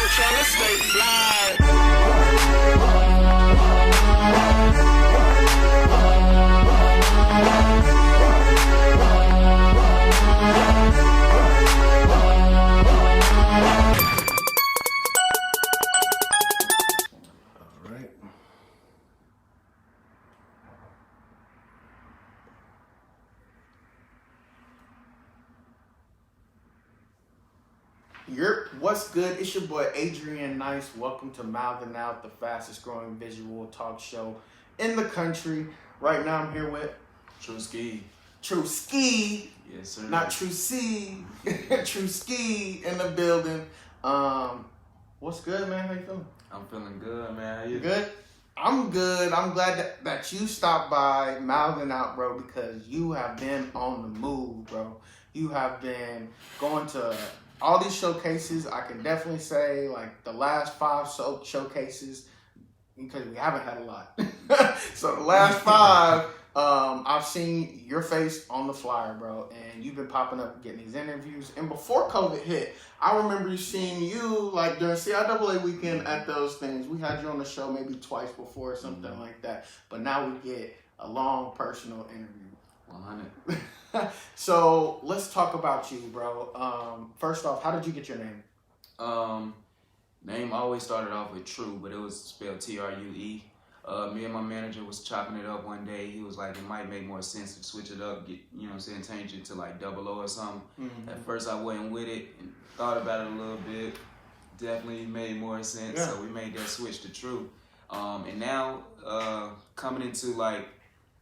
tryna stay fly. What's good? It's your boy Adrian Nyce. Welcome to Mouthin' the fastest growing visual talk show in the country. Right now I'm here with Trooskii. Trooskii. Yes, sir. Not Trooskii. Trooskii in the building. What's good, man? How you feeling? I'm feeling good, man. How you? Good? I'm good. I'm glad that you stopped by Mouthin' Out, bro, because you have been on the move, bro. You have been going to all these showcases. I can definitely say, like, the last 5 showcases, because we haven't had a lot. So the last 5, I've seen your face on the flyer, bro, and you've been popping up getting these interviews. And before COVID hit, I remember seeing you, like, during CIAA weekend at those things. We had you on the show maybe twice before or something like that. But now we get a long personal interview. 100. So let's talk about you, bro. First off, how did you get your name? Name always started off with True, but it was spelled True. Me and my manager was chopping it up one day. He was like, it might make more sense to switch it up, get, you know what I'm saying, change it to like 00 or something. Mm-hmm. At first I wasn't with it and thought about it a little bit. Definitely made more sense, so we made that switch to True. And now coming into like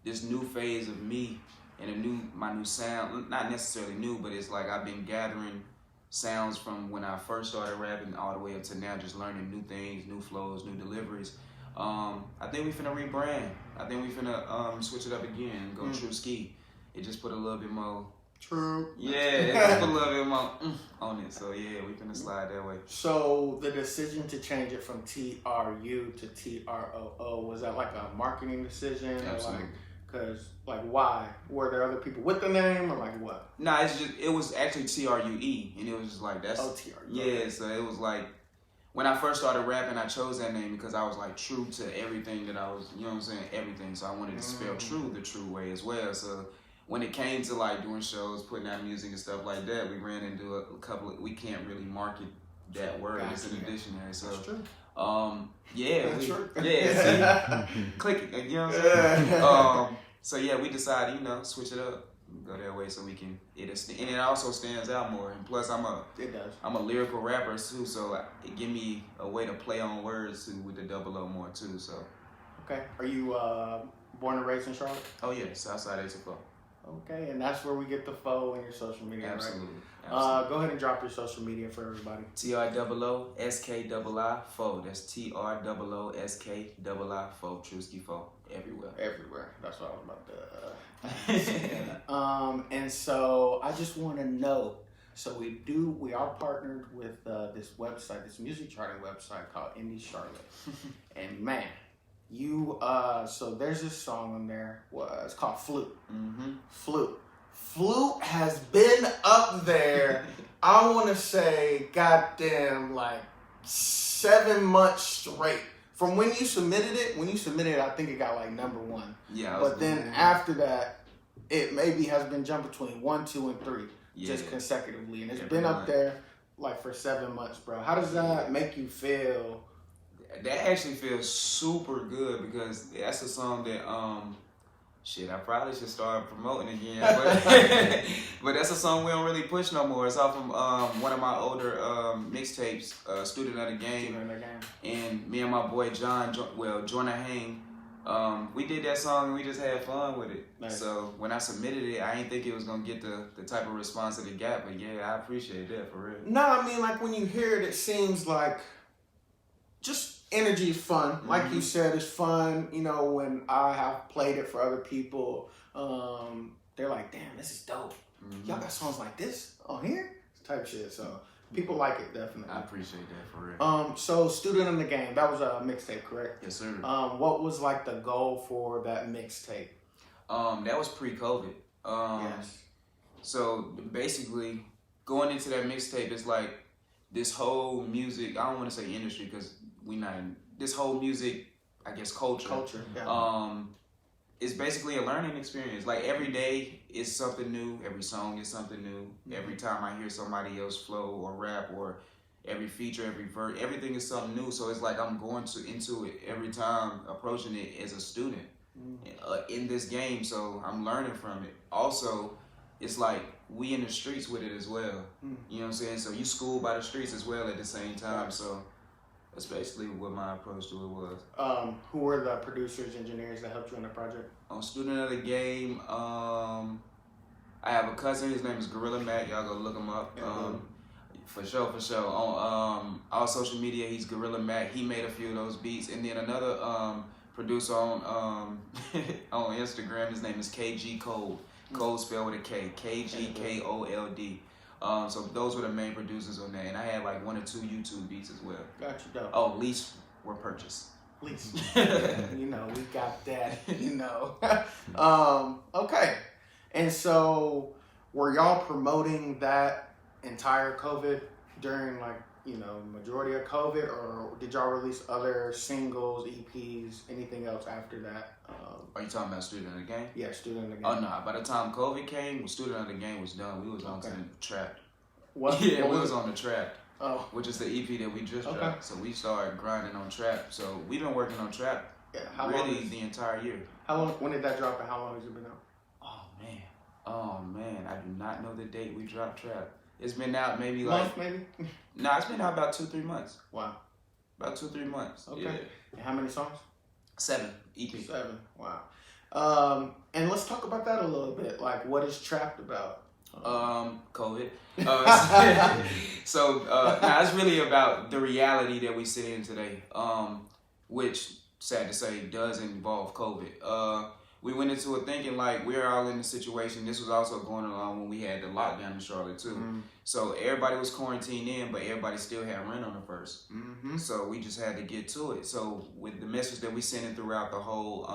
this new phase of me and my new sound, not necessarily new, but it's like I've been gathering sounds from when I first started rapping all the way up to now, just learning new things, new flows, new deliveries. I think we finna rebrand. I think we finna switch it up again and go Trooskii. It just put a little bit more True. Yeah, it just put a little bit more on it. So yeah, we finna slide that way. So the decision to change it from TRU to TROO, was that like a marketing decision? Absolutely. Because, like, why? Were there other people with the name, or like what? Nah, it was actually TRUE, and it was just like, that's... Oh, TRU. Yeah, so it was like, when I first started rapping, I chose that name because I was like true to everything that I was, you know what I'm saying, everything. So I wanted to spell true the true way as well. So when it came to like doing shows, putting out music and stuff like that, we ran into a couple of, we can't really market that word. It's in the dictionary. So that's true. Click it, you know what I'm saying? So yeah, we decided, switch it up, go that way so we can, and it also stands out more. And plus I'm a lyrical rapper too, so it give me a way to play on words too with the 00 more too, so. Okay, are you born and raised in Charlotte? Oh yeah, Southside 824. Okay, and that's where we get the foe in your social media, Absolutely. Right? Absolutely. Go ahead and drop your social media for everybody. TROOSKII FO. That's TROOSKII FO. Trooskii FO. Everywhere. Everywhere. That's what I was about to. And so I just want to know. So we are partnered with this website, this music charting website called Indie Charlotte, and man. So there's this song on there. It's called Flute. Mm-hmm. Flute has been up there. I want to say, goddamn, like 7 months straight. From when you submitted it, I think it got like #1. Yeah. But then after that, it maybe has been jumped between 1, 2, and 3, just consecutively, and it's been up there like for 7 months, bro. How does that make you feel? That actually feels super good because that's a song that I probably should start promoting again. But that's a song we don't really push no more. It's off from one of my older mixtapes, Student of the Game. And me and my boy Jordan Hang, we did that song and we just had fun with it. Nice. So when I submitted it, I didn't think it was gonna get the type of response that it got, but yeah, I appreciate that for real. No, I mean, like when you hear it, it seems like just energy is fun. Mm-hmm. Like you said, it's fun. When I have played it for other people, they're like, damn, this is dope. Mm-hmm. Y'all got songs like this on here? Type shit. So people like it, definitely. I appreciate that for real. So Student in the Game, that was a mixtape, correct? Yes, sir. What was like the goal for that mixtape? That was pre-COVID. Yes. So basically, going into that mixtape, it's like, this whole music, I don't want to say industry because we not in, this whole music, I guess culture. Yeah. It's basically a learning experience. Like every day is something new. Every song is something new. Every time I hear somebody else flow or rap or every feature, every verse, everything is something new. So it's like I'm going into it every time, approaching it as a student in this game. So I'm learning from it. Also, it's like we in the streets with it as well. You know what I'm saying? So you school by the streets as well at the same time. So that's basically what my approach to it was. Who were the producers, engineers that helped you on the project? On Student of the Game, I have a cousin. His name is Gorilla Mac. Y'all go look him up. For sure. On all social media, he's Gorilla Mac. He made a few of those beats. And then another producer on on Instagram, his name is KG Cold. Cold spelled with a K. KGKOLD. So those were the main producers on that. And I had like 1 or 2 YouTube beats as well. Got you, dope. Oh, least were purchased. Least. You know, we got that, you know. Okay. And so were y'all promoting that entire COVID during like, you know, majority of COVID, or did y'all release other singles, EPs, anything else after that? Are you talking about Student of the Game? Yeah, Student of the Game. Oh no! By the time COVID came, Student of the Game was done. We was on to the Trapped. What? Yeah, what we was on the Trapped. Oh. Which is the EP that we just dropped. So we started grinding on Trap. So we've been working on Trap really the entire year. How long? When did that drop, and how long has it been out? Oh man! I do not know the date we dropped Trap. It's been out maybe month, maybe. Nah, it's been out about 2-3 months. Wow. About 2-3 months. Okay. Yeah. And how many songs? 7 EP. 7. Wow. And let's talk about that a little bit. Like, what is Trapped about? COVID. So it's really about the reality that we sit in today, which, sad to say, does involve COVID. We went into it thinking like we're all in the situation. This was also going along when we had the lockdown in Charlotte too. So everybody was quarantined in, but everybody still had rent on the first. So we just had to get to it. So with the message that we sending throughout the whole,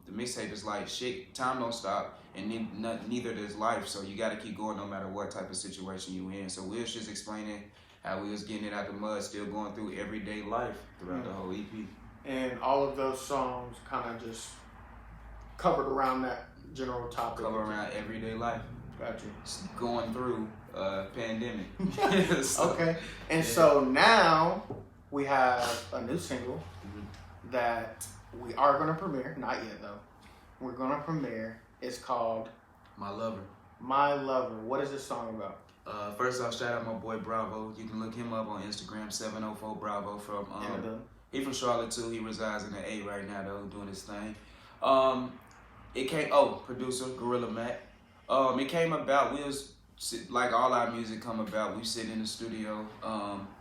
the mixtape is like, shit, time don't stop, and neither does life. So you got to keep going no matter what type of situation you in. So we was just explaining how we was getting it out the mud, still going through everyday life throughout the whole EP. And all of those songs kind of just covered around that general topic. Cover around everyday life. Got you. Going through pandemic. Okay. And so now we have a new single that we are going to premiere. Not yet, though. We're going to premiere. It's called My Lover. My Lover. What is this song about? First off, shout out my boy Bravo. You can look him up on Instagram, 704 Bravo. He from Charlotte too. He resides in the A right now though, doing his thing. Producer Gorilla Mac. It came about. We was like all our music come about. We sit in the studio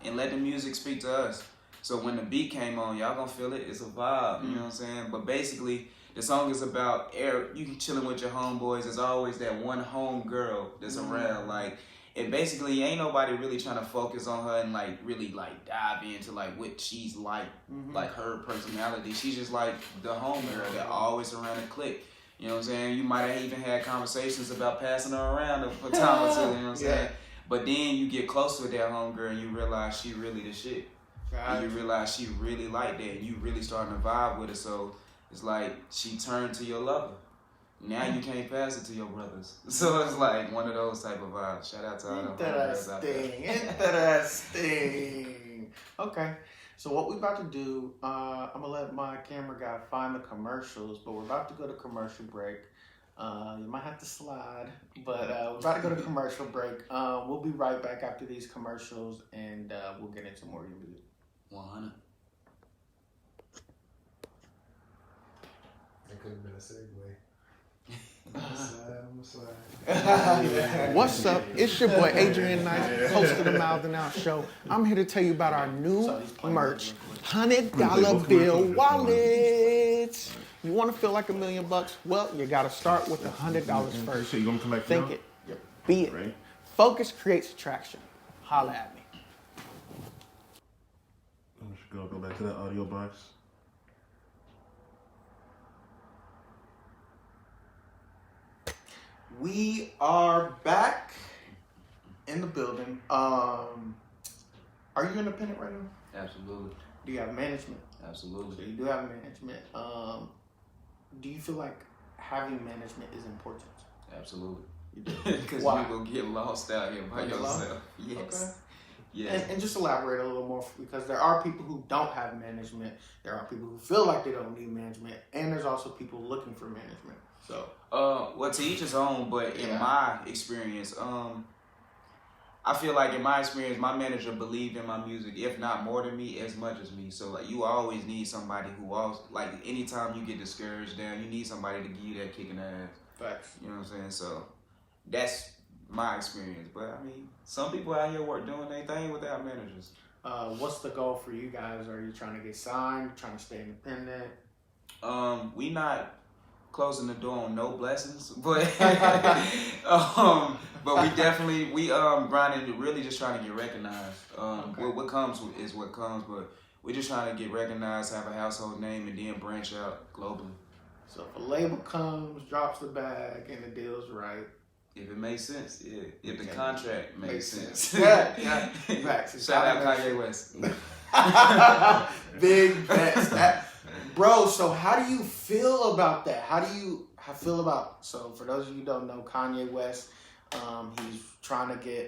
and let the music speak to us. So when the beat came on, y'all gonna feel it. It's a vibe. You know what I'm saying? But basically, the song is about you chilling with your homeboys. There's always that one home girl that's around. Like, and basically, ain't nobody really trying to focus on her and like really like dive into like what she's like her personality. She's just like the home girl that always around the clique. You know what I'm saying? You might have even had conversations about passing her around a time or two. You know what I'm saying? But then you get close with that homegirl and you realize she really the shit. And you realize she really like that. And you really starting to vibe with her. So it's like she turned to your lover. Now you can't pass it to your brothers. So it's like one of those type of vibes. Shout out to all them homegirls out there. Interesting. Okay. So what we're about to do, I'm going to let my camera guy find the commercials, but we're about to go to commercial break. You might have to slide, but we're about to go to commercial break. We'll be right back after these commercials, and we'll get into more of your music. 100. That could have been a segue. What's up? It's your boy Adrian Nyce, host of the Mouthin Show. I'm here to tell you about our new merch, $100 bill wallets. You want to feel like $1 million? Well, you got to start with $100 first. So you gonna collect? Think it, be it. Right. Focus creates attraction. Holla at me. I'm just gonna go back to that audio box. We are back in the building. Are you independent right now? Absolutely. Do you have management? So Absolutely. you do have management. Do you feel like having management is important? Absolutely. You do. Because Why? you're going to get lost out here by Get lost? yourself. Yes. Okay. Yes. And just elaborate a little more, because there are people who don't have management. There are people who feel like they don't need management, and there's also people looking for management. So, well, to each his own, but in my experience, I feel like in my experience, my manager believed in my music, if not more than me, as much as me. So, like, you always need somebody who also, like, anytime you get discouraged down, you need somebody to give you that kick in the ass. facts. You know what I'm saying? So, that's my experience. But, I mean, some people out here doing their thing without managers. What's the goal for you guys? Are you trying to get signed? Trying to stay independent? We not closing the door on no blessings, but but we definitely grinding, really just trying to get recognized. What comes is what comes, but we're just trying to get recognized, have a household name, and then branch out globally. So if a label comes, drops the bag, and the deal's right. If it makes sense, yeah. If the contract makes sense. Yeah. Facts. Shout out Kanye West. Big bets. Bro, so how do you feel about that? How do you feel about, so for those of you who don't know, Kanye West,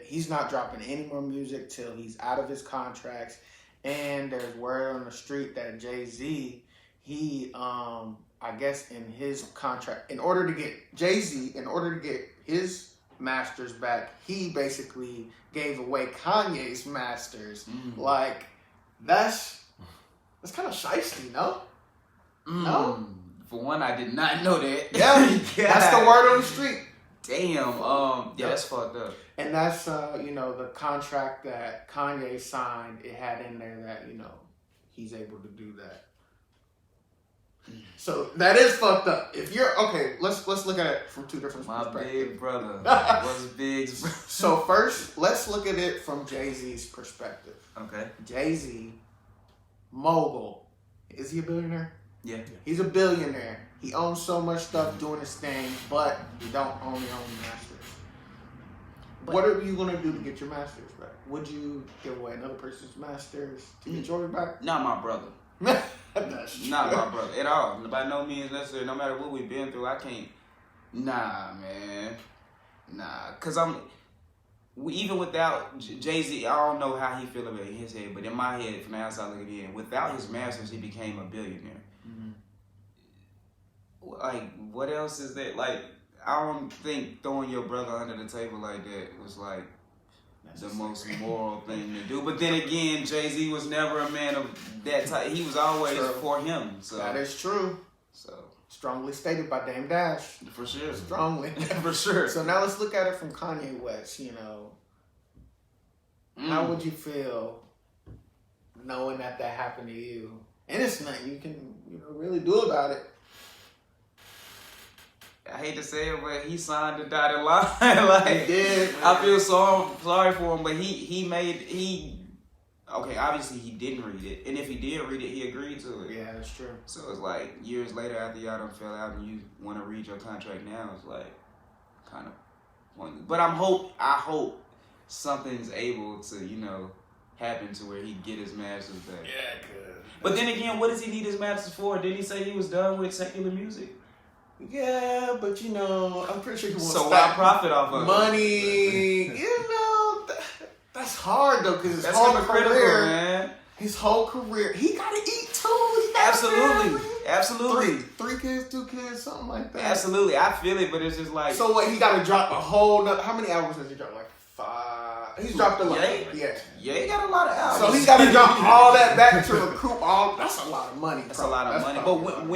he's not dropping any more music till he's out of his contracts. And there's word on the street that Jayz, he, I guess in his contract, in order to get his masters back, he basically gave away Kanye's masters. Like, that's kind of shiesty, no? No? For one, I did not know that. Yeah, that's the word on the street. Damn. That's fucked up. And that's, the contract that Kanye signed, it had in there that, he's able to do that. So that is fucked up. If you're, okay, let's look at it from two different perspectives. My big brother. What's big? So first, let's look at it from Jay-Z's perspective. Okay. Jay-Z, mogul. Is he a billionaire? Yeah. He's a billionaire. He owns so much stuff doing his thing, but he don't only own masters. What are you going to do to get your masters back? Would you give away another person's masters to get yours back? Not my brother. Not my brother at all. By no means necessary. No matter what we've been through, I can't. Nah, man. Nah. Because even without Jay-Z, I don't know how he feel about it in his head, but in my head, from the outside looking in, without his masters, he became a billionaire. Like, what else is that? Like, I don't think throwing your brother under the table like that was like the most moral thing to do. But then again, Jay-Z was never a man of that type. He was always for him. So that is true. So strongly stated by Dame Dash. For sure. Strongly. For sure. So now let's look at it from Kanye West. How would you feel knowing that happened to you? And it's nothing you can really do about it. I hate to say it, but he signed the dotted line. Like, he did. I feel so sorry for him, but okay, obviously he didn't read it. And if he did read it, he agreed to it. Yeah, that's true. So it's like years later after y'all done fell out and you want to read your contract now, it's like kind of pointless. But I hope something's able to, happen to where he get his masters back. Yeah, good. But then again, what does he need his masters for? Didn't he say he was done with secular music? Yeah, but I'm pretty sure he wants so why profit off of money. That's hard though, because that's hypocritical, man. His whole career, he gotta eat too. Absolutely. Three kids, 2 kids, something like that. Absolutely, I feel it, but it's just like. So what? He gotta drop a whole. How many albums has he dropped? Like 5. He's dropped a lot. Yeah, he got a lot of albums. So he's gotta drop all that back to recoup all. That's a lot of money. That's a lot of money. But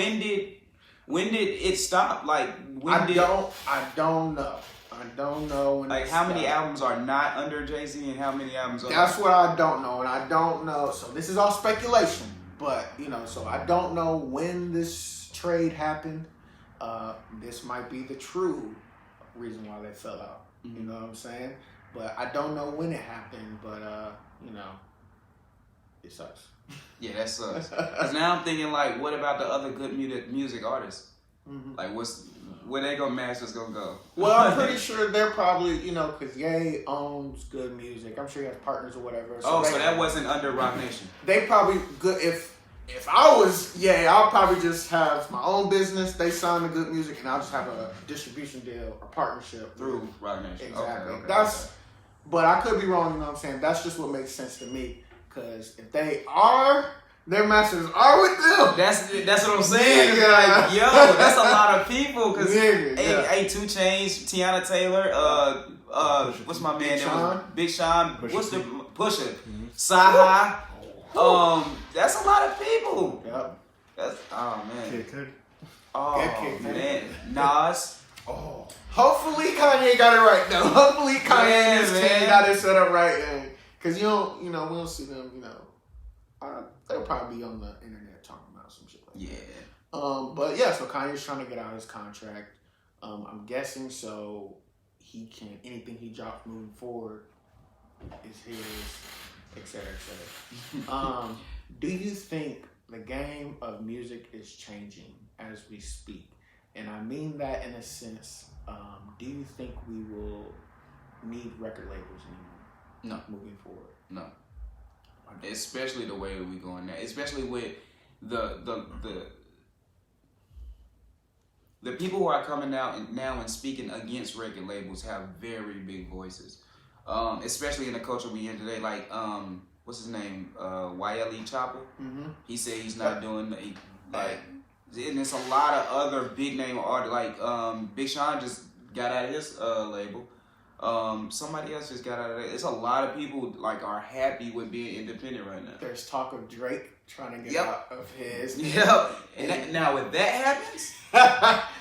when did it stop? Like I don't know. I don't know. Like how many albums are not under Jay-Z and how many albums are? That's what I don't know, and I don't know. So this is all speculation, but so I don't know when this trade happened. This might be the true reason why they fell out. You know what I'm saying? But I don't know when it happened. But it sucks. Yeah, that sucks. Because now I'm thinking, like, what about the other good music artists? Like, where they gonna masters gonna go? Well, I'm pretty sure they're probably, you know, because Ye owns Good Music. I'm sure he has partners or whatever. So that wasn't under Rock Nation. They probably good if I was I'll probably just have my own business. They sign the Good Music, and I'll just have a distribution deal or partnership Through Rock Nation. Exactly. Okay. But I could be wrong. You know what I'm saying? That's just what makes sense to me. Because if they are, their masters are with them. That's what I'm saying. Yeah. Like, yo, that's a lot of people. Cause hey, 2 Chainz, Tiana Taylor, what's my man? Big Sean. What's the Pusha? Saha. That's a lot of people. Yep. That's man. Kid Cudi. Oh man. Nas. Oh. Hopefully Kanye got it right though. Hopefully Kanye and his team got it set up right. Cause we don't see them. They'll probably be on the internet talking about some shit like that. But yeah, so Kanye's trying to get out of his contract. I'm guessing so he can anything he drops moving forward is his, etc. Do you think the game of music is changing as we speak? And I mean that in a sense. Do you think we will need record labels anymore? No. Moving forward? No. Especially the way that we going now. Especially with the people who are coming out now and speaking against record labels have very big voices. Especially in the culture we in today. Like, what's his name? YLE Chopper. Mm-hmm. He said he's not doing and there's a lot of other big name artists. Like Big Sean just got out of his label. Somebody else just got out of it. It's a lot of people like are happy with being independent right now. There's talk of Drake trying to get out of his. Yep. And now if that happens,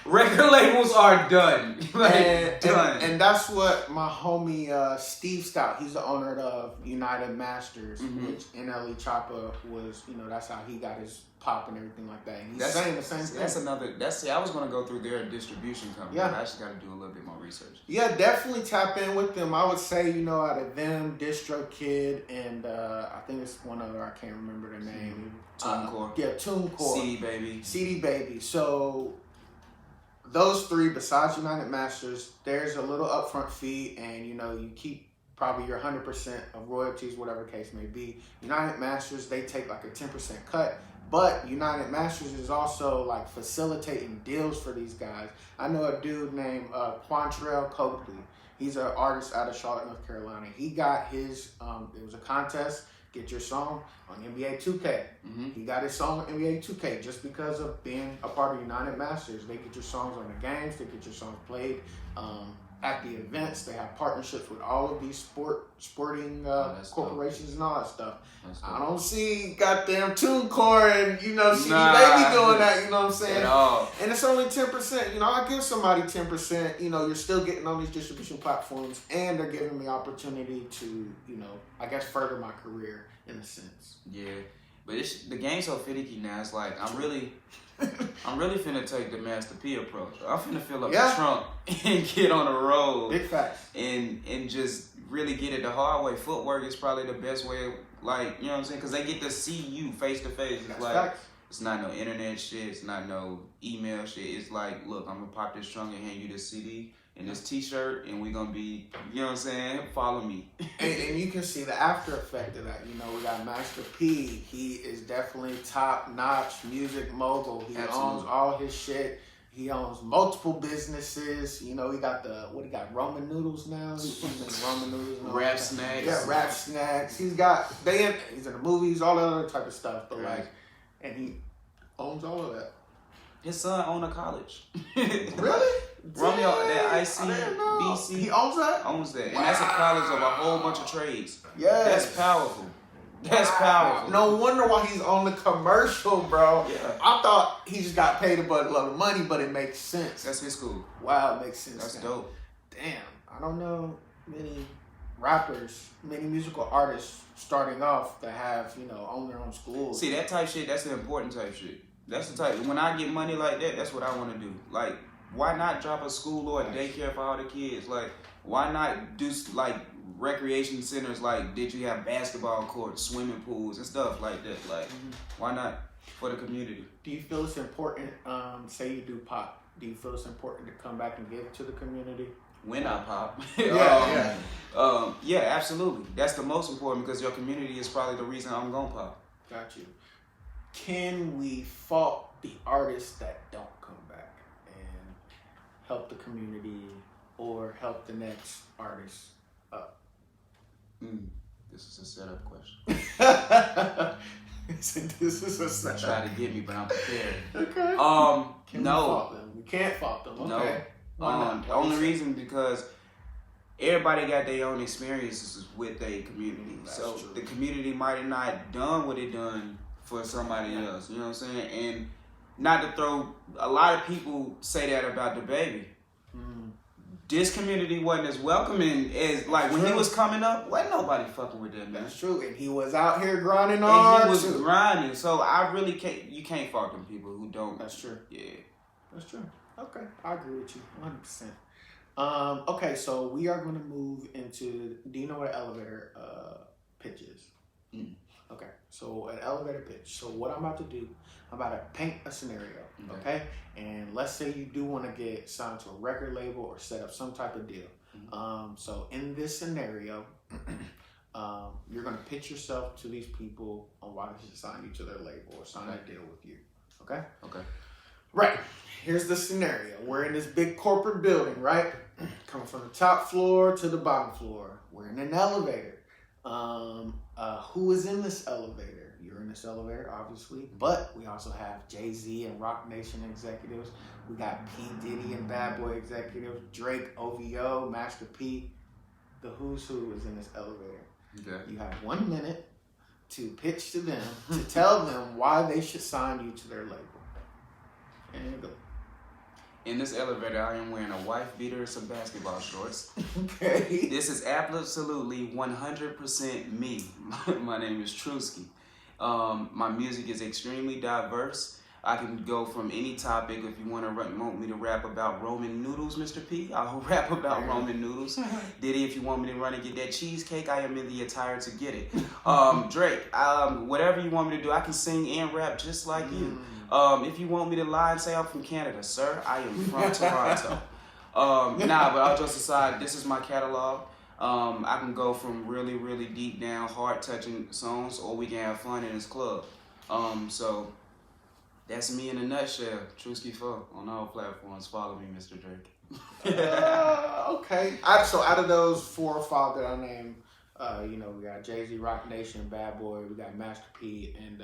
record labels are done. Done. And that's what my homie Steve Stout, he's the owner of United Masters, which NLE Choppa was, that's how he got his pop and everything like that. And he's saying the same thing. I was going to go through their distribution company. Yeah. I just got to do a little bit more research. Yeah, definitely tap in with them. I would say, out of them, DistroKid, and I think it's one other, I can't remember the name. TuneCore. TuneCore. CD Baby. So those three, besides United Masters, there's a little upfront fee, and you keep probably your 100% of royalties, whatever the case may be. United Masters, they take like a 10% cut. But United Masters is also like facilitating deals for these guys. I know a dude named Quantrell Copley. He's an artist out of Charlotte, North Carolina. He got his, it was a contest, get your song on NBA 2K. Mm-hmm. He got his song on NBA 2K just because of being a part of United Masters. They get your songs on the games, they get your songs played at the events. They have partnerships with all of these sporting corporations and all that stuff. I don't see goddamn TuneCore and CD Baby doing that. You know what I'm saying? And it's only 10%. I give somebody 10%. You're still getting on these distribution platforms, and they're giving me opportunity to I guess further my career in a sense. Yeah, but the game's so finicky now. It's like I'm really finna take the Master P approach. I'm finna fill up the trunk and get on the road. Big facts. And just really get it the hard way. Footwork is probably the best way. Like, you know what I'm saying? Because they get to see you face to face. It's like facts. It's not no internet shit. It's not no email shit. It's like, look, I'm gonna pop this trunk and hand you this CD and this T-shirt, and we're gonna be, you know what I'm saying? Follow me. and you can see the after effect of that. We got Master P. He is definitely top notch music mogul. He owns all his shit. He owns multiple businesses. He got ramen noodles now. He's in ramen noodles. Rap snacks. Yeah, rap snacks. He's in the movies, all that other type of stuff. But and he owns all of that. His son owned a college. Really? Romeo, that ICBC. He owns that? Owns that. And that's a college of a whole bunch of trades. Yeah. That's powerful. That's powerful. No wonder why he's on the commercial, bro. Yeah. I thought he just got paid a buttload of money, but it makes sense. That's his school. Wow, it makes sense. That's dope. Damn. I don't know many rappers, many musical artists starting off that have, own their own schools. See, that type shit, that's the important type shit. That's the type. When I get money like that, that's what I want to do. Like, why not drop a school or a daycare for all the kids? Like, why not do like recreation centers? Like, did you have basketball courts, swimming pools, and stuff like that? Like, why not for the community? Do you feel it's important? Say you do pop, Do you feel it's important to come back and give to the community? When I pop. Yeah, yeah, absolutely. That's the most important because your community is probably the reason I'm gonna pop. Got you. Can we fault the artists that don't come back and help the community or help the next artist up? This is a setup question. This is a setup. Try to get me, but I'm prepared. Okay. Can no. we fault them? We can't fault them. Okay. No. The only reason because everybody got their own experiences with their community. That's so true. the community might have not done what it done for somebody else. You know what I'm saying? And not to throw a lot of people say that about the baby. This community wasn't as welcoming as like when he was coming up. Wasn't nobody fucking with that, man. That's true. And he was out here grinding And hard. he was too. grinding. So I really can't. You can't fault them people who don't. That's true. Yeah. That's true. Okay, I agree with you 100%. Okay, so we are going to move into. Do you know what an elevator pitch is? Okay, so an elevator pitch. So what I'm about to do, I'm about to paint a scenario. Okay, and let's say you do want to get signed to a record label or set up some type of deal. So in this scenario, you're going to pitch yourself to these people on why they should sign you to their label or sign a deal with you. Okay. Okay. Right. Here's the scenario. We're in this big corporate building, right? Coming from the top floor to the bottom floor. We're in an elevator. Who is in this elevator? You're in this elevator, obviously. But we also have Jayz and Rock Nation executives. We got P. Diddy and Bad Boy executives. Drake, OVO, Master P. The who's who is in this elevator. Okay. You have 1 minute to pitch to them, to tell them why they should sign you to their label. And go. In this elevator, I am wearing a wife beater and some basketball shorts. Okay. This is absolutely 100% me. My name is Trooskii. My music is extremely diverse. I can go from any topic. If you want me to rap about Roman noodles, Mr. P, I'll rap about Roman noodles. Diddy, if you want me to run and get that cheesecake, I am in the attire to get it. Drake, whatever you want me to do, I can sing and rap just like you. If you want me to lie and say I'm from Canada, sir, I am from Toronto. But all jokes aside, this is my catalog. I can go from really, really deep down, heart-touching songs, or we can have fun in this club. So that's me in a nutshell. Trooskii 4 on all platforms. Follow me, Mr. Drake. Okay. So out of those 4 or 5 that I named, we got Jayz, Rock Nation, Bad Boy, we got Master P, and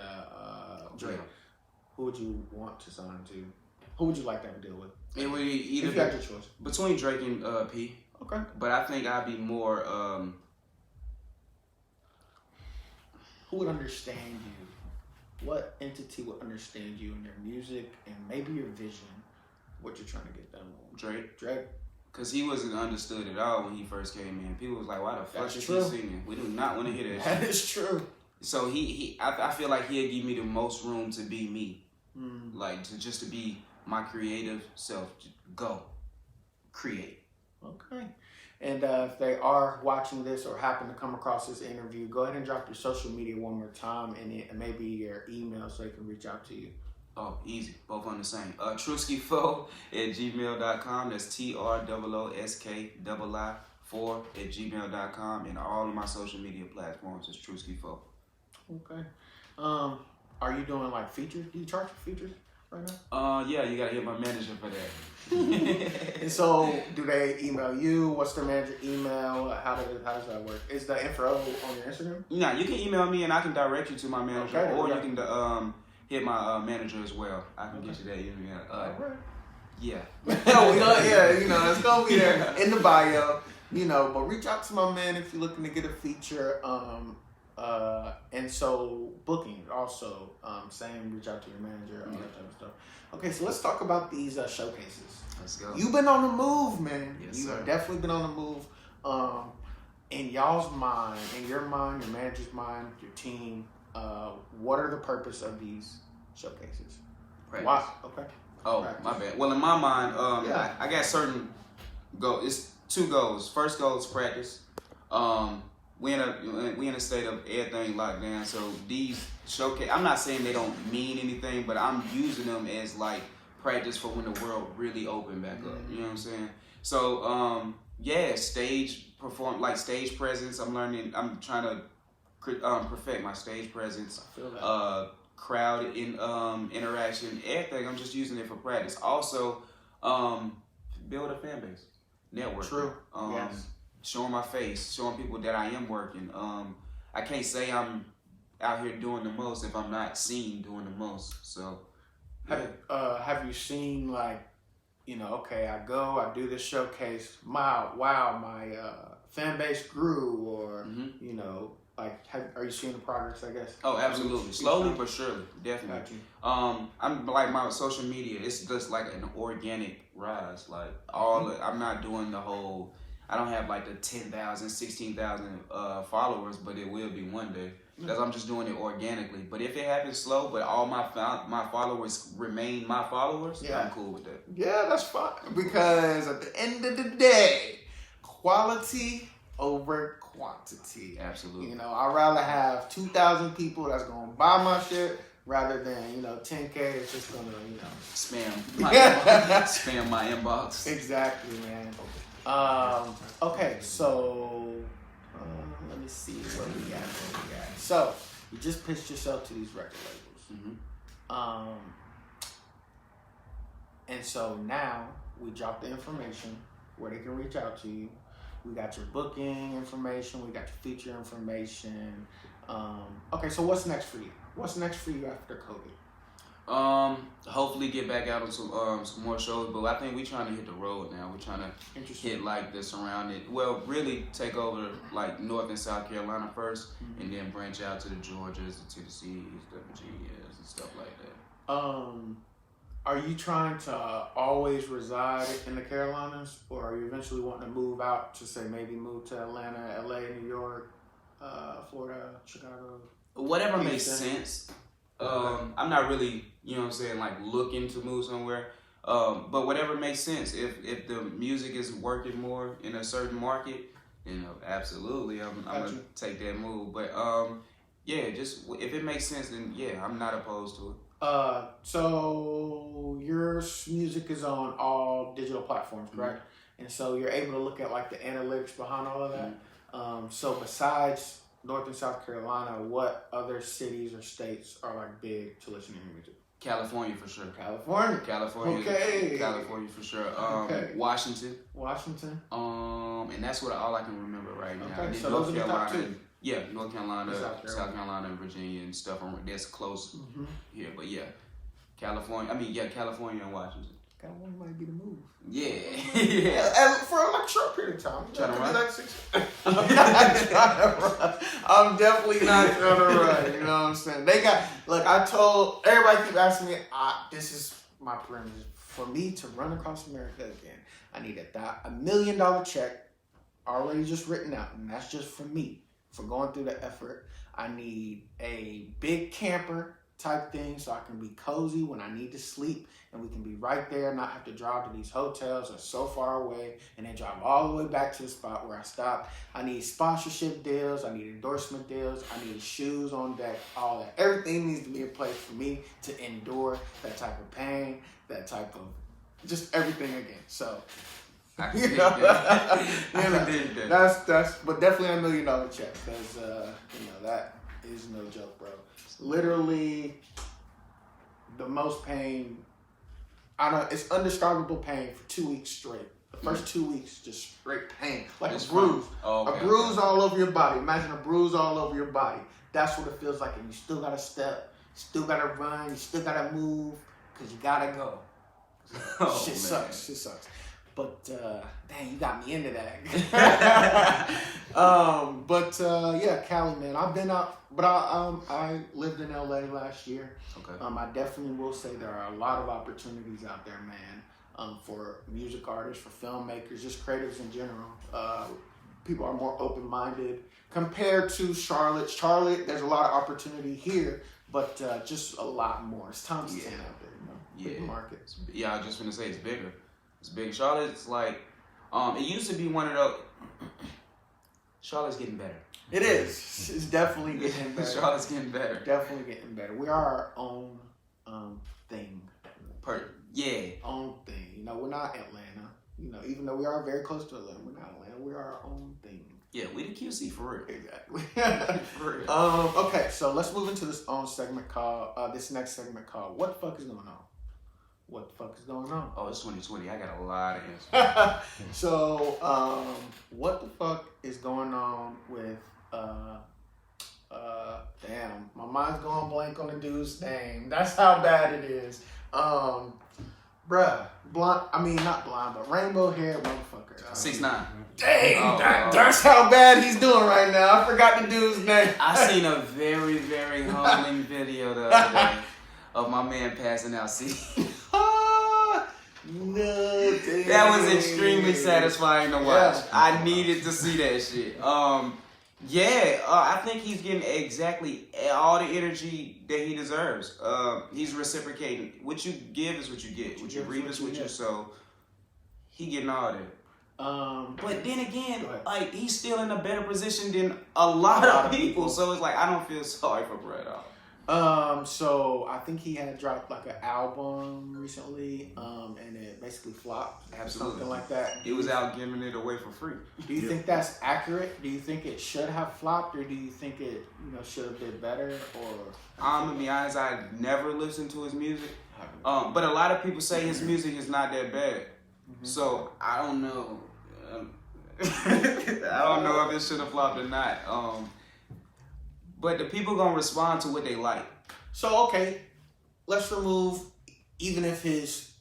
Drake. Who would you want to sign to? Who would you like to have a deal with? It would either if you had your choice. Between Drake and P. Okay. But I think I'd be more. Who would understand you? What entity would understand you and your music and maybe your vision? What you're trying to get done with? Drake. Because he wasn't understood at all when he first came in. People was like, why the fuck is he singing? We do not want to hear that shit. That is true. So I feel like he'd give me the most room to be me. Like, to be my creative self. Go. Create. Okay. And if they are watching this or happen to come across this interview, go ahead and drop your social media one more time and maybe your email so they can reach out to you. Oh, easy. Both on the same. Trooskii4@gmail.com. That's TROOSKII4@gmail.com. And all of my social media platforms is Trooskii4. Okay. Are you doing like features? Do you charge for features right now? Yeah, you gotta hit my manager for that. And so, do they email you? What's their manager email? How does that work? Is the info on your Instagram? No, you can email me and I can direct you to my manager, Okay, or you can hit my manager as well. I can get you that email. Yeah. It's gonna be there in the bio. But reach out to my man if you're looking to get a feature. And so booking also, same, reach out to your manager, all that type of stuff. Okay, so let's talk about these showcases. Let's go. You've been on the move, man. Yes, you sir. have definitely been on the move. In y'all's mind, in your mind, your manager's mind, your team, what are the purpose of these showcases? Practice. Why? Okay. Oh, Practice. my bad. Well, in my mind, I got certain goals. It's 2 goals. First goal is practice. We in a state of everything locked down, so these showcase. I'm not saying they don't mean anything, but I'm using them as like practice for when the world really opened back up. You know what I'm saying? So yeah, stage presence. I'm learning. I'm trying to perfect my stage presence. I feel that. Crowd interaction, everything. I'm just using it for practice. Also, build a fan base, network. True. Yes. Showing my face, showing people that I am working. I can't say I'm out here doing the most if I'm not seen doing the most. So, have you seen like, okay, I do this showcase. My fan base grew, or like, are you seeing the progress? I guess. Oh, absolutely, slowly but surely, definitely. I'm like my social media. It's just like an organic rise. Like I'm not doing the whole. I don't have like the 10,000, 16,000 followers, but it will be one day. Because I'm just doing it organically. But if it happens slow, but all my followers remain my followers, I'm cool with that. Yeah, that's fine. Because at the end of the day, quality over quantity. Absolutely. I'd rather have 2,000 people that's going to buy my shit rather than, 10K is just going to, spam my inbox. Spam my inbox. Exactly, man. Okay, so let me see what we got. So you just pitched yourself to these record labels, and so now we dropped the information where they can reach out to you. We got your booking information. We got your feature information. Okay, so what's next for you? What's next for you after COVID? Hopefully get back out on some more shows, but I think we're trying to hit the road now. We're trying to hit like the surrounded, really take over like North and South Carolina first, and then branch out to the Georgias, the Tennessees, the Virginias, and stuff like that. Are you trying to always reside in the Carolinas, or are you eventually wanting to move out to maybe move to Atlanta, LA, New York, Florida, Chicago? Whatever makes sense. I'm not really, like looking to move somewhere. But whatever makes sense. If the music is working more in a certain market, absolutely, I'm gonna take that move. But just if it makes sense, then I'm not opposed to it. So your music is on all digital platforms, correct? And so you're able to look at like the analytics behind all of that. So besides North and South Carolina, what other cities or states are like big to listen to your music? California for sure. California. Okay. California for sure. Washington. And that's all I can remember right now. Okay. So those are the top two. Yeah, North Carolina, South Carolina, and Virginia and stuff that's close here. But California. California and Washington. California might be the move. Yeah. And for like a short period of time. Trying to run? I'm definitely not trying to run. You know what I'm saying? I told everybody keep asking me, this is my perimeter. For me to run across America again, I need $1 million check already just written out. And that's just for me, for going through the effort. I need a big camper type thing so I can be cozy when I need to sleep, and we can be right there, not have to drive to these hotels that are so far away and then drive all the way back to the spot where I stopped. I need sponsorship deals, I need endorsement deals, I need shoes on deck, all that. Everything needs to be in place for me to endure that type of pain, that type of just everything again. So I can dig that. That's but definitely $1 million check, because that is no joke, bro. Literally the most pain. It's undescribable pain for 2 weeks straight. The first 2 weeks, just straight pain, like a bruise. A bruise all over your body. Imagine a bruise all over your body. That's what it feels like, and you still gotta step, you still gotta run, you still gotta move, because you gotta go. Shit sucks. But dang, you got me into that. Cali, man. I've been out, but I lived in LA last year. Okay. I definitely will say there are a lot of opportunities out there, man. For music artists, for filmmakers, just creatives in general. People are more open-minded compared to Charlotte. Charlotte, there's a lot of opportunity here, but just a lot more. It's time to stand out there, big market. Yeah, I was just gonna say it's bigger. It's big. Charlotte's like, it used to be one of those. Charlotte's getting better. It is. It's definitely getting better. Charlotte's getting better. Definitely getting better. We are our own thing. Own thing. You know, we're not Atlanta. You know, even though we are very close to Atlanta, we're not Atlanta. We're our own thing. Yeah, we the QC for real. Exactly. For real. Okay, so let's move into this segment called this next segment called "What the fuck is going on?" What the fuck is going on? Oh, it's 2020. I got a lot of answers. So, what the fuck is going on with damn, my mind's going blank on the dude's name. That's how bad it is. Bruh, not blonde, but rainbow haired motherfucker. 6ix9ine. Dang, that's how bad he's doing right now. I forgot the dude's name. I seen a very, very humbling video the other day of my man passing out seeds. No, damn. That was extremely satisfying to watch. Yeah. I needed to see that shit. I think he's getting exactly all the energy that he deserves. He's reciprocating. What you give is what you get. What you reap is what you sow. He getting all that. But then again, like he's still in a better position than a lot of people. So it's like I don't feel sorry for Bro at all. So I think he had dropped like an album recently, and it basically flopped. Absolutely. Something like that. He was out giving it away for free. Do you think that's accurate? Do you think it should have flopped, or do you think it, should have been better? Or To be honest, I never listened to his music. But a lot of people say his music is not that bad. Mm-hmm. So I don't know. I don't know if it should have flopped or not. But the people gonna respond to what they like. So okay, let's remove even if his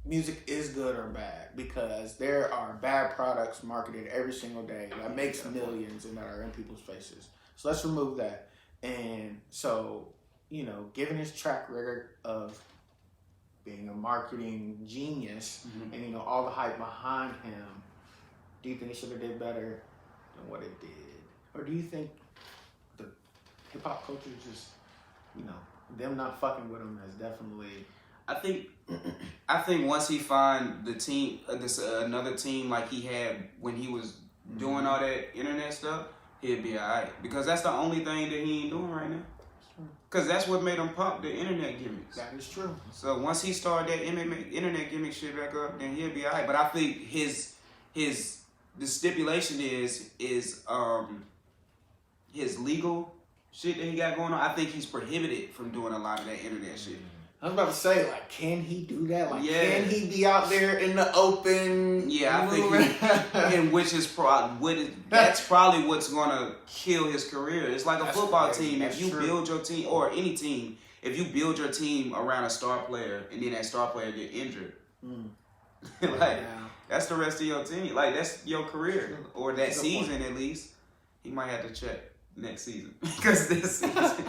music is good or bad, because there are bad products marketed every single day that makes millions and that are in people's faces. So let's remove that. And so, given his track record of being a marketing genius, mm-hmm. and all the hype behind him, do you think it should have did better than what it did? Or do you think the hip-hop culture just, them not fucking with him has definitely... I think once he find the team, another team like he had when he was doing all that internet stuff, he'll be alright. Because that's the only thing that he ain't doing right now. Because that's what made him pop, the internet gimmicks. That is true. So once he started that internet gimmick shit back up, then he'll be alright. But I think the stipulation is his legal shit that he got going on. I think he's prohibited from doing a lot of that internet shit. I was about to say, can he do that? Can he be out there in the open? Yeah, I think that's probably what's gonna kill his career. It's like a football team. If you build your team, or any team, if you build your team around a star player and then that star player get injured, that's the rest of your team. That's your career, or that season at least. He might have to check next season because this season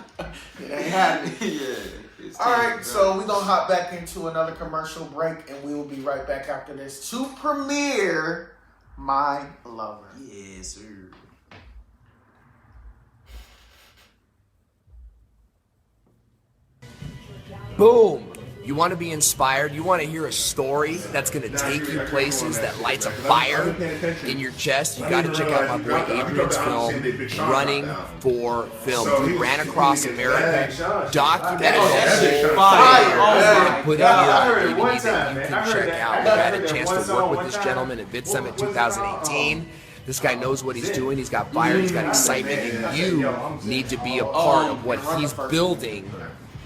it ain't happening. Yeah. All right, so we're gonna hop back into another commercial break, and we will be right back after this to premiere My Lover. Yes, sir. Boom! You want to be inspired? You want to hear a story that's going to take you places that lights a fire in your chest? You got to check out my boy Adrian's film, Running for Film. He ran across America, documented that shit, and put it here on DVD that you can check out. We had a chance to work with this gentleman at Vid Summit 2018. This guy knows what he's doing. He's got fire. He's got excitement. And you need to be a part of what he's building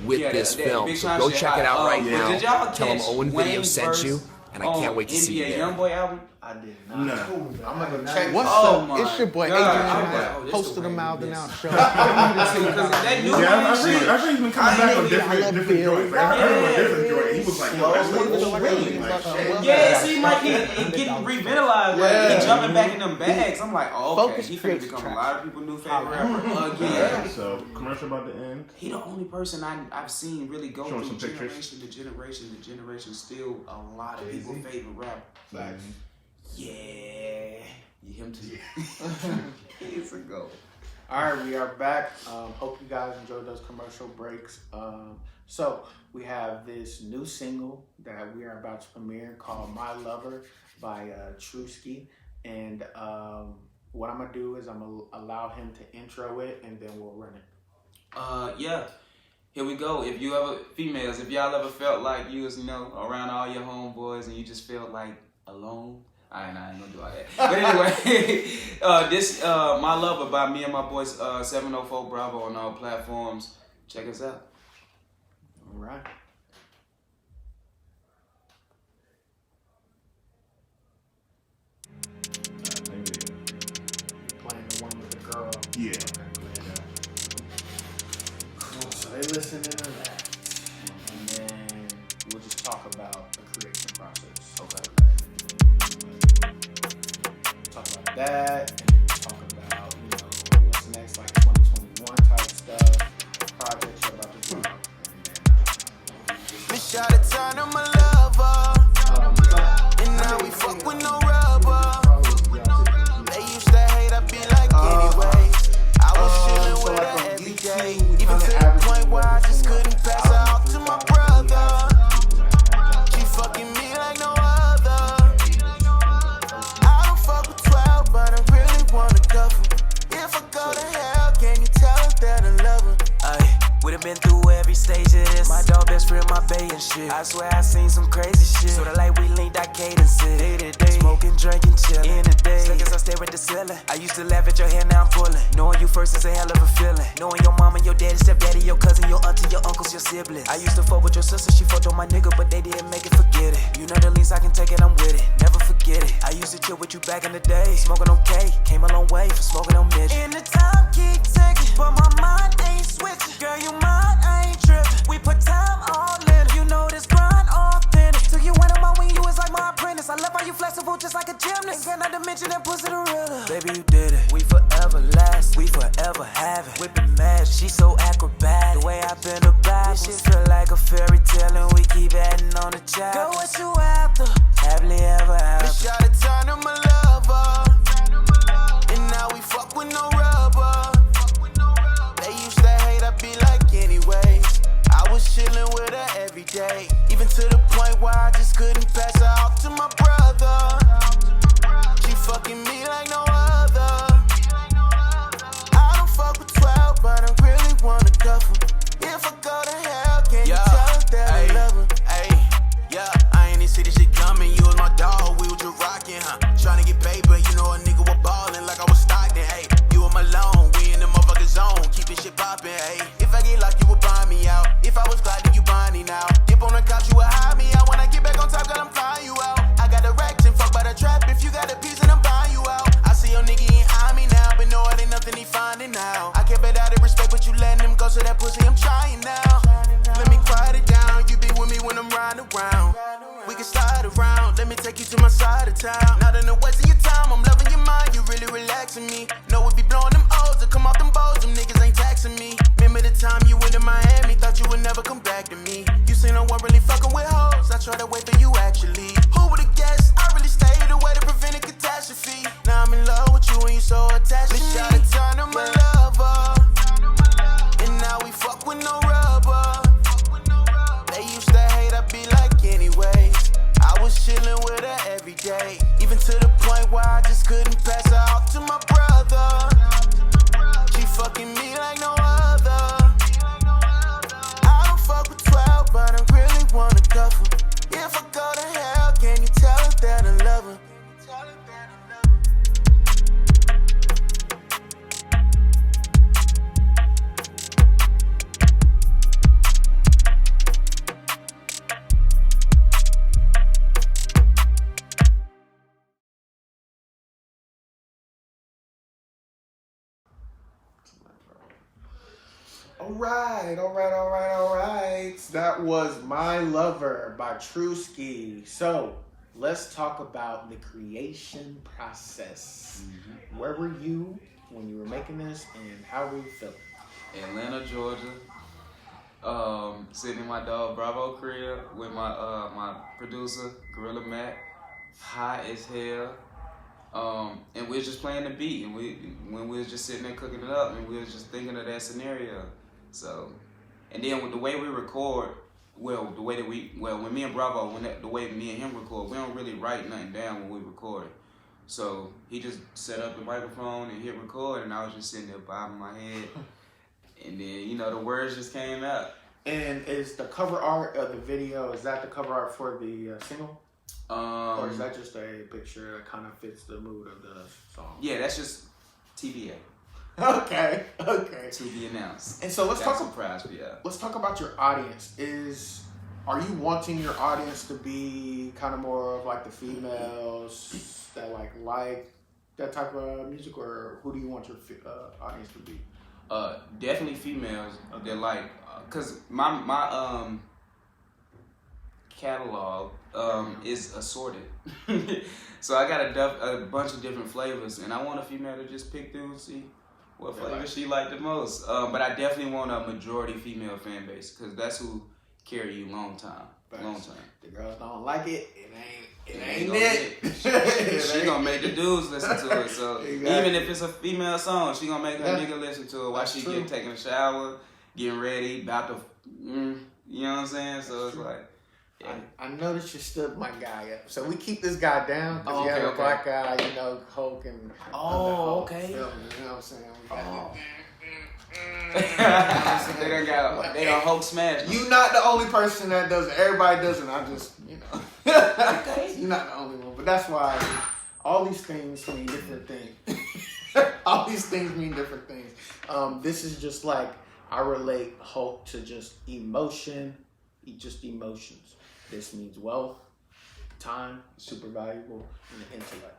with this film. So go check it out right now. Tell him Owen Video sent you, and I can't wait to see you there. Youngboy album? I did not. No. I'm gonna go check. What's up? It's your boy Adrian Nyce, host of the Mouthin Out Show. I think he's been coming back on different joints. I heard him on different joints. He was like, yo, that's really yeah, it seemed like he getting revitalized. Like, he jumping back in them bags. I'm like, oh, okay. He finna become a lot of people's new favorite rapper again. So, commercial about to end. He the only person I've seen really go through generation to generation. Still a lot of people's favorite rapper. Facts. Yeah, him too. Years ago. All right, we are back. Hope you guys enjoyed those commercial breaks. So we have this new single that we are about to premiere called "My Lover" by Trooskii, and what I'm gonna do is I'm gonna allow him to intro it, and then we'll run it. Yeah. here we go. If you ever, females, if y'all ever felt like you was, you know, around all your homeboys and you just felt like alone. I ain't gonna do all that. But anyway, this My Lover by me and my boys 704 Bravo on all platforms. Check us out. All right. Playing the one with the girl. Yeah. Cool. So they listen to that, and then we'll just talk about the creation process. Okay. Talk about that, and then talk about, you know, what's next, like 2021 type stuff, projects you're about to do. Miss out of time, I'm a lover, and now we fuck with no rubber. They used to hate, I be like anyways. I was chilling with her every day, even to the point where I just couldn't pass her off to my brother. She fucking me like no other. I don't fuck with 12, but I really wanna cuff her. If I go to hell, can you tell her that I love her? Would've been through every stage of this. My dog best friend, my bae and shit. I swear I seen some crazy shit. Sorta like we linked our cadences. Day to day, smoking, drinking, chillin'. In the day, seconds I stare at the ceiling. I used to laugh at your hair, now I'm pulling. Knowing you first is a hell of a feeling. Knowing your mama, your daddy, stepdaddy, your cousin, your auntie, your uncles, your siblings. I used to fuck with your sister, she fucked on my nigga, but they didn't make it, forget it. You know the least I can take it, I'm with it. Never forget it. I used to chill with you back in the day. Smoking on K, came a long way from smoking on Mitch. And the time keep ticking, but my mind ain't switching. Girl, you mine, I ain't tripping. We put time all in it. You know this grind authentic. Took you in a moment when you was like my apprentice. I love how you flexible just like a gymnast. Ain't got not to mention that pussy the realer. Baby, you did it. We forever last. We forever have it. Whipping magic. She so acrobatic. The way I bend her back. This shit feel like a fairy tale and we keep adding on the chapters. Girl, what you after? Happily ever after. Miss out of time, I'm a lover. And now we fuck with no rubber. They used to hate, I be like anyways. I was chillin' with her every day, even to the point where I just couldn't pass her off to my brother. She fucking me like no other. I don't fuck with 12, but I really wanna cuff her. If I go to hell, can you tell her that I love her? Yeah, I ain't even see this shit coming. You was my dog, we was just rockin', huh? Tryna get paper, you know a nigga was ballin' like I was Stockton, ayy. You were my loan, we in the motherfucking zone, keepin' shit poppin', ayy. If I get locked, you would buy me out. If I was glad, then you buy me now. Dip on the couch, you would hide me out. When I get back on top, girl, I'm flying you out. I got the racks and fuck by the trap. If you got a piece, and I'm buying you out. I see your nigga ain't eye me now, but no, it ain't nothing he finding now. I can't bet out of respect, but you letting him go, so that pussy, I'm trying now. Let me quiet it down, you be with me when I'm riding around. We can slide around, let me take you to my side of town. Not in the waste of your time, I'm loving your mind, you really relaxing me. Know we be blowing them O's to come off them bows, them niggas ain't taxing me. Remember the time you went to Miami, thought you would never come back to me. You seen no one really fucking with hoes, I try to wait for you actually. Who would've guessed, I really stayed away to prevent a catastrophe. Now I'm in love with you and you so attached to me. Out of time, I'm a lover, and now we fuck with no rubber. They used to hate, I be like anyways. I was chillin' with her every day, even to the point where I just couldn't pass her off to my brother. She fucking me like no other. I don't fuck with 12, but I really wanna cuff her. If I go to hell, can you tell her that I love her? All right. That was My Lover by Trooskii. So, let's talk about the creation process. Where were you when you were making this, and how were you feeling? Atlanta, Georgia. Sitting in my dog Bravo crib with my my producer, Gorilla Mac. High as hell. And we was just playing the beat, and when we was just sitting there cooking it up, and we was just thinking of that scenario. So, and then with the way we record, when me and Bravo, the way me and him record, we don't really write nothing down when we record. So he just set up the microphone and hit record, and I was just sitting there bobbing my head, and then the words just came out. And is the cover art of the video, is that the cover art for the single? Or is that just a picture that kind of fits the mood of the song? Yeah, that's just TBA. Okay. To be announced. And so let's That's surprise, yeah. Let's talk about your audience. Are you wanting your audience to be kind of more of like the females that like that type of music, or who do you want your audience to be? Definitely females. They're like, cause my catalog is assorted. So I got a bunch of different flavors, and I want a female to just pick through and see what flavor she liked the most. But I definitely want a majority female fan base, cause that's who carry you long time. The girls don't like it. It ain't it. She gonna make the dudes listen to it. So even if it's a female song, she gonna make her nigga listen to it while she taking a shower, getting ready, about to, you know what I'm saying? So it's like, yeah. I noticed you stood my guy up. So we keep this guy down because you have a black guy, you know, Hulk and okay. Film, you know what I'm saying? They don't Hulk smash. You not the only person that does it. Everybody does it. I just, you know. You're not the only one. But that's why all these things mean different things. All these things mean different things. This is just like, I relate Hulk to just emotions. This means wealth, time, super valuable, and intellect.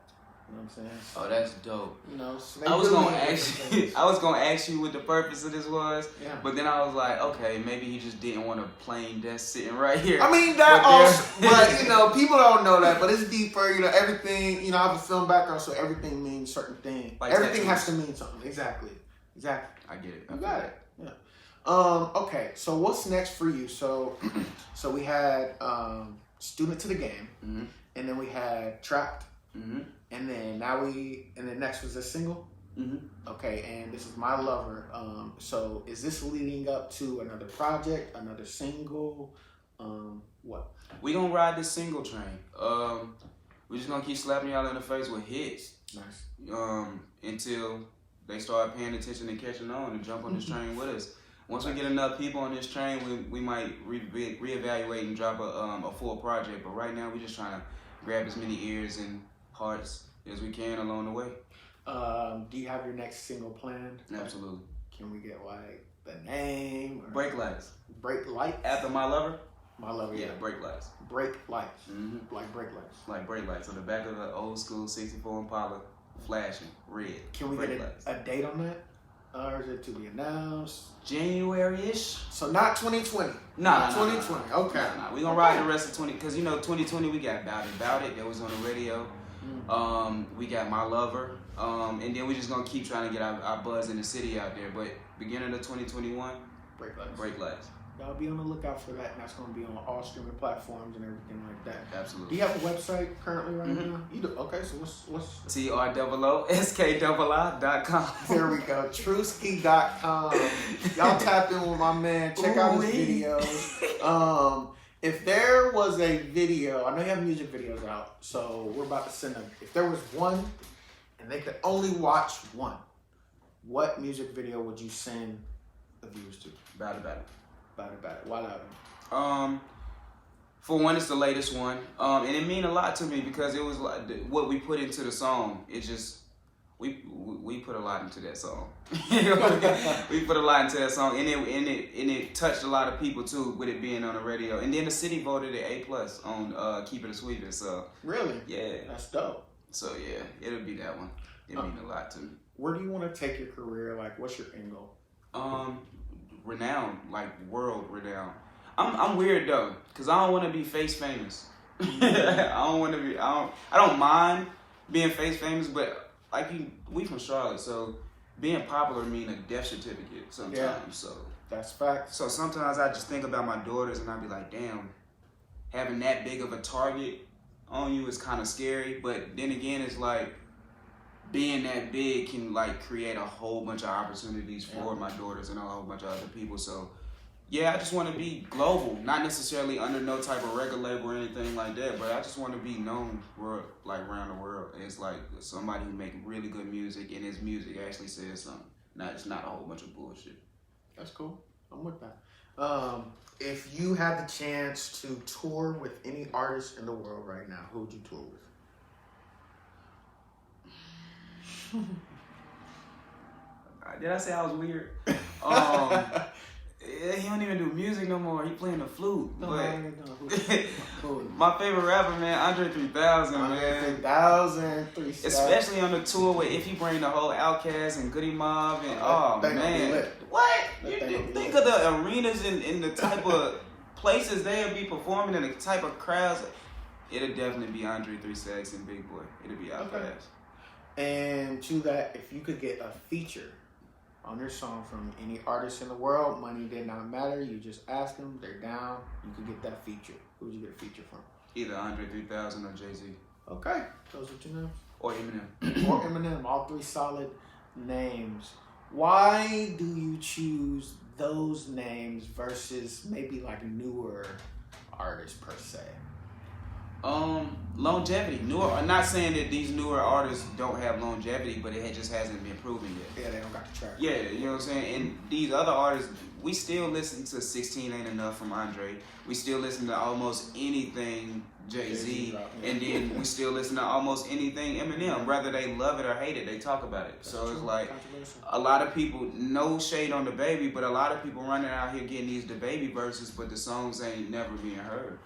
You know what I'm saying? Oh, that's dope. You know, so I was gonna ask you what the purpose of this was, but then I was like, okay, maybe he just didn't want a plain desk sitting right here. I mean that also, but you know, people don't know that, but it's deeper. You know, everything. You know, I have a film background, so everything means certain things. Like everything has to mean something. Exactly. I get it. You got it. Yeah. Okay, so what's next for you? So we had Student to the Game, and then we had Trapped, and then next was a single. Okay, and this is My Lover. So is this leading up to another project, another single? What? We gonna ride this single train. We just gonna keep slapping y'all in the face with hits. Nice. Until they start paying attention and catching on and jump on this train with us. Once we get enough people on this train, we might reevaluate and drop a full project. But right now, we're just trying to grab as many ears and hearts as we can along the way. Do you have your next single planned? Absolutely. Can we get like the name? Or Break Lights. Break Lights? After My Lover? My Lover, yeah. Break Lights. Break Lights. Like brake lights. Like brake lights on the back of the old school 64 Impala, flashing red. Can we get a date on that? Or is it to be announced? January-ish. So not 2020. Nah, 2020. Okay. Nah. We gonna ride the rest of 20, cause you know 2020 we got About It that was on the radio. We got My Lover. And then we just gonna keep trying to get our buzz in the city out there. But beginning of 2021, Break Lights. Y'all be on the lookout for that, and that's gonna be on all streaming platforms and everything like that. Absolutely. Do you have a website currently right now? You do. Okay, so what's TROOSKII.com. There we go. Trooskii.com. Y'all tap in with my man. Check out his videos. If there was a video, I know you have music videos out, so we're about to send them. If there was one, and they could only watch one, what music video would you send the viewers to? About It. Why that one? For one, it's the latest one, and it mean a lot to me because it was like what we put into the song. It just we put a lot into that song. We put a lot into that song, and it touched a lot of people too with it being on the radio. And then the city voted it A+ on Keep It a Sweeper. So really, yeah, that's dope. So yeah, it'll be that one. It mean a lot to me. Where do you want to take your career? Like, what's your end goal? Renowned, like world renowned. I'm weird though, cause I don't want to be face famous. I don't mind being face famous, but like we from Charlotte, so being popular mean a death certificate sometimes. Yeah, so that's facts. So sometimes I just think about my daughters and I be like, damn, having that big of a target on you is kind of scary. But then again, it's like being that big can like create a whole bunch of opportunities for my daughters and a whole bunch of other people. So yeah, I just want to be global, not necessarily under no type of record label or anything like that, but I just want to be known like around the world. It's like somebody who make really good music and his music actually says something. It's not a whole bunch of bullshit. That's cool. I'm with that. If you had the chance to tour with any artist in the world right now, who would you tour with? Did I say I was weird? He don't even do music no more. He playing the flute. No, my favorite rapper, man, Andre 3000, man. 3000, especially on the tour where if he bring the whole Outkast and Goody Mob and man, what? You think of the arenas and the type of places they'll be performing and the type of crowds. It'll definitely be Andre 36 and Big Boy. It'll be Outkast. Okay. And to that, if you could get a feature on your song from any artist in the world, money did not matter. You just ask them, they're down. You could get that feature. Who would you get a feature from? Either Andre 3000 or Jayz. Okay, those are two names. Or Eminem. Or Eminem. All three solid names. Why do you choose those names versus maybe like newer artists per se? Longevity. I'm not saying that these newer artists don't have longevity, but it just hasn't been proven yet. Yeah, they don't got the track. Yeah, you know what I'm saying? And these other artists, we still listen to 16 Ain't Enough from Andre. We still listen to almost anything Jay-Z. And then we still listen to almost anything Eminem. Whether they love it or hate it, they talk about it. So it's like a lot of people, no shade on the baby, but a lot of people running out here getting these DaBaby verses, but the songs ain't never being heard.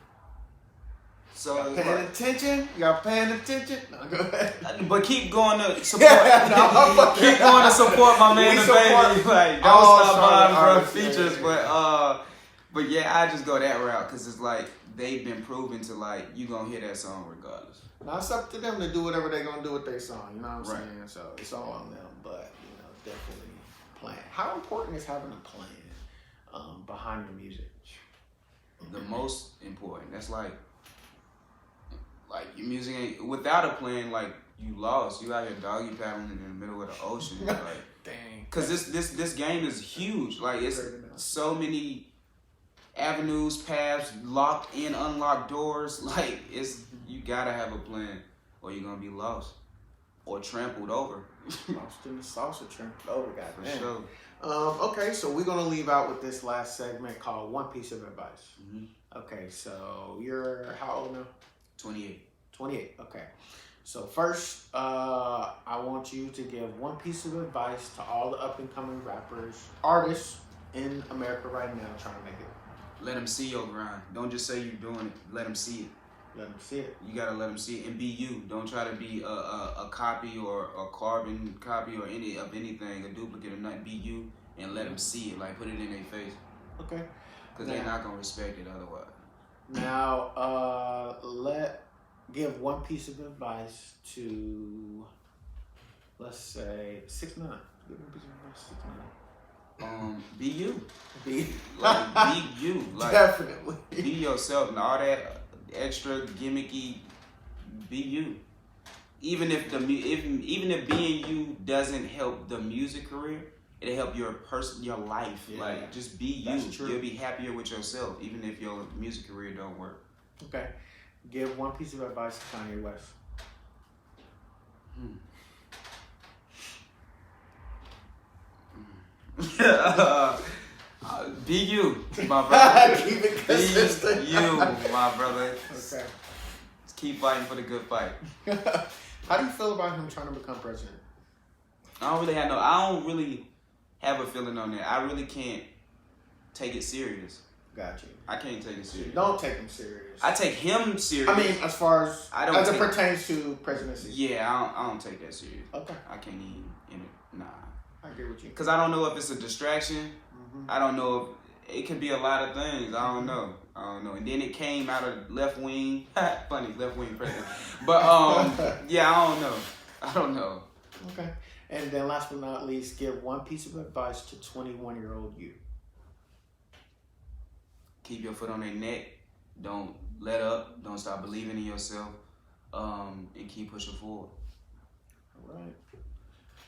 So y'all paying attention? Y'all paying attention? No, go ahead. But keep going to support. Keep going to support my man DaBaby. Like, don't stop buying for features. Yeah. But yeah, I just go that route because it's like they've been proven to like you gonna hear that song regardless. Now it's up to them to do whatever they're gonna do with their song. You know what I'm saying? So it's all on them. But you know, definitely plan. How important is having a plan behind your music? The most important. That's like your music ain't without a plan. Like you lost. You out here doggy paddling in the middle of the ocean. Like, dang. Cause this game is huge. Like it's so many avenues, paths, locked in, unlocked doors. Like you gotta have a plan, or you're gonna be lost or trampled over. Lost in the sauce or trampled over, goddamn. For sure. Okay, so we're gonna leave out with this last segment called One Piece of Advice. Mm-hmm. Okay, so you're how old now? 28. 28, okay. So first, I want you to give one piece of advice to all the up-and-coming rappers, artists in America right now trying to make it. Let them see your grind. Don't just say you're doing it. Let them see it. Let them see it. You gotta let them see it and be you. Don't try to be a copy or a carbon copy or anything, a duplicate or nothing. Be you and let them see it. Like put it in their face. Okay. Because they're not gonna respect it otherwise. Now, give one piece of advice to, let's say, 6ix9ine. Give one piece of advice to 6ix9ine. Be you. Be you. Like, definitely. Be yourself and all that extra gimmicky. Be you. Even if being you doesn't help the music career, it'll help your life. Yeah. Like just be you. You'll be happier with yourself, even if your music career don't work. Okay. Give one piece of advice to Kanye West. Be you, my brother. Keep it consistent. Be you, my brother. Okay. Just keep fighting for the good fight. How do you feel about him trying to become president? I don't really have a feeling on that. I really can't take it serious. Got you. I can't take it serious. Don't take him serious. I take him serious. I mean, as far as it pertains to presidency. Yeah, I don't take that serious. Okay. I can't even in it. Nah. I agree with you. Because I don't know if it's a distraction. Mm-hmm. I don't know if it could be a lot of things. I don't know. And then it came out of left wing. Funny, left wing president. But yeah, I don't know. Okay. And then last but not least, give one piece of advice to 21-year-old you. Keep your foot on their neck. Don't let up. Don't stop believing in yourself. And keep pushing forward.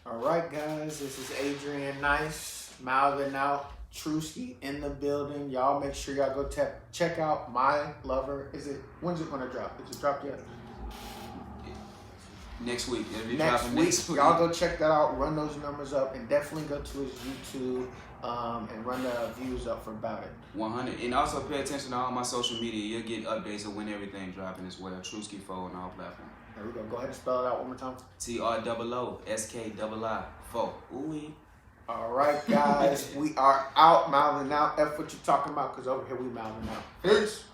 All right, guys. This is Adrian Nyce, mouthinout, Trooskii in the building. Y'all make sure y'all go check out My Lover. When's it gonna drop? Is it dropped yet? Next week. It'll be next dropping week. Next week. Y'all go check that out. Run those numbers up, and definitely go to his YouTube and run the views up for about it. 100. And also pay attention to all my social media. You'll get updates of when everything dropping as well. Trooskii 4 on all platforms. There we go. Go ahead and spell it out one more time. TROOSKII4. Ooh. All right, guys. We are out, mouthing out. F what you talking about, because over here we mouthing out. Peace.